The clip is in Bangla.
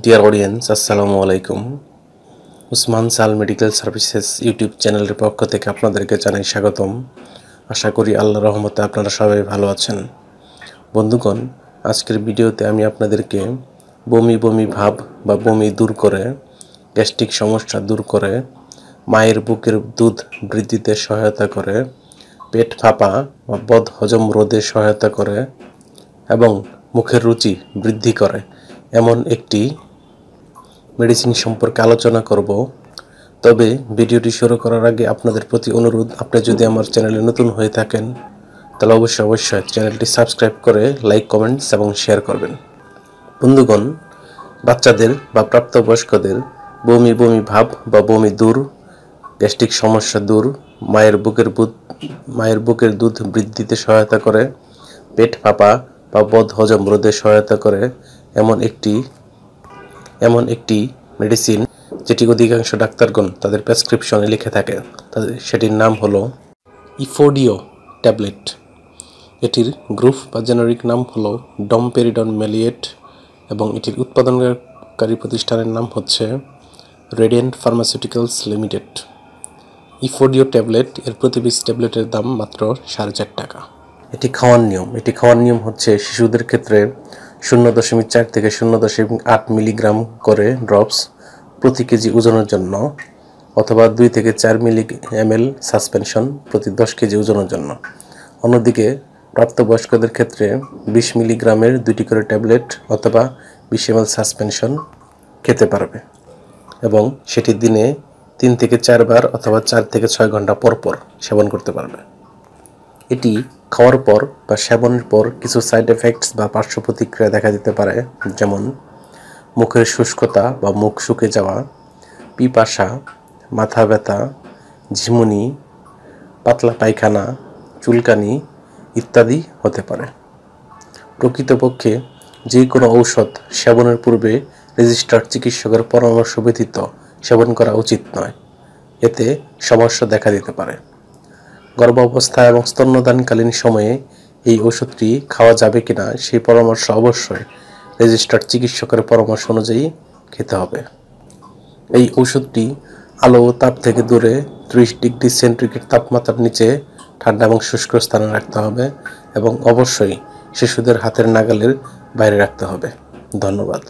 ডিয়ার অডিয়েন্স, আসসালামু আলাইকুম। উসমান সাল মেডিকেল সার্ভিসেস ইউটিউব চ্যানেলের পক্ষ থেকে আপনাদেরকে জানাই স্বাগতম। আশা করি আল্লাহর রহমতে আপনারা সবাই ভালো আছেন। বন্ধুগণ, আজকের ভিডিওতে আমি আপনাদেরকে বমি বমি ভাব বা বমি দূর করে, গ্যাস্ট্রিক সমস্যা দূর করে, মায়ের বুকের দুধ বৃদ্ধিতে সহায়তা করে, পেট ফাঁপা বা বদ হজম রোধে সহায়তা করে এবং মুখের রুচি বৃদ্ধি করে এমন একটি মেডিসিন সম্পর্কে আলোচনা করব। তবে ভিডিওটি শুরু করার আগে আপনাদের প্রতি অনুরোধ, আপনি যদি আমার চ্যানেলে নতুন হয়ে থাকেন তাহলে অবশ্যই চ্যানেলটি সাবস্ক্রাইব করে লাইক, কমেন্টস এবং শেয়ার করবেন। বন্ধুগণ, বাচ্চাদের বা প্রাপ্তবয়স্কদের বমি বমি ভাব বা বমি দূর, গ্যাস্ট্রিক সমস্যা দূর, মায়ের বুকের দুধ বৃদ্ধিতে সহায়তা করে, পেট ফাঁপা বা বদ হজম রোধে সহায়তা করে এমন একটি মেডিসিন যেটি অধিকাংশ ডাক্তারগণ তাদের প্রেসক্রিপশনে লিখে থাকে। সেটির নাম হলো ইফোডিও ট্যাবলেট। এটির গ্রুপ বা জেনারিক নাম হলো ডমপেরিডন মেলিয়েট এবং এটির উৎপাদনকারী প্রতিষ্ঠানের নাম হচ্ছে রেডিয়েন্ট ফার্মাসিউটিক্যালস লিমিটেড। ইফোডিও ট্যাবলেট এর প্রতি পিস ট্যাবলেটের দাম মাত্র 4.5 টাকা। এটি খাওয়ার নিয়ম হচ্ছে শিশুদের ক্ষেত্রে 0.4 থেকে 0.8 মিলিগ্রাম করে ড্রপস প্রতি কেজি ওজনের জন্য, অথবা 2 থেকে 4 ml সাসপেনশন প্রতি 10 কেজি ওজনের জন্য। অন্যদিকে প্রাপ্তবয়স্কদের ক্ষেত্রে 20 মিলিগ্রামের 2টি করে ট্যাবলেট অথবা 20 ml সাসপেনশন খেতে পারবে এবং সেটি দিনে 3 থেকে 4 বার অথবা 4 থেকে 6 ঘন্টা পর পর সেবন করতে পারবে। এটি খাওয়ার পর বা সেবনের পর কিছু সাইড এফেক্টস বা পার্শ্ব প্রতিক্রিয়া দেখা দিতে পারে, যেমন মুখের শুষ্কতা বা মুখ শুকিয়ে যাওয়া, পিপাসা, মাথা ব্যথা, ঝিমুনি, পাতলা পায়খানা, চুলকানি ইত্যাদি হতে পারে। প্রকৃতপক্ষে যে কোনো ঔষধ সেবনের পূর্বে রেজিস্টার্ড চিকিৎসকের পরামর্শ ব্যতীত সেবন করা উচিত নয়। এতে সমস্যা দেখা দিতে পারে। গর্ভাবস্থা এবং স্তন্যদানকালীন সময়ে এই ওষুধটি খাওয়া যাবে কিনা সেই পরামর্শ অবশ্যই রেজিস্টার্ড চিকিৎসকের পরামর্শ অনুযায়ী খেতে হবে। এই ওষুধটি আলো ও তাপ থেকে দূরে 30 ডিগ্রি সেন্টিগ্রেড তাপমাত্রার নিচে ঠান্ডা এবং শুষ্ক স্থানে রাখতে হবে এবং অবশ্যই শিশুদের হাতের নাগালের বাইরে রাখতে হবে। ধন্যবাদ।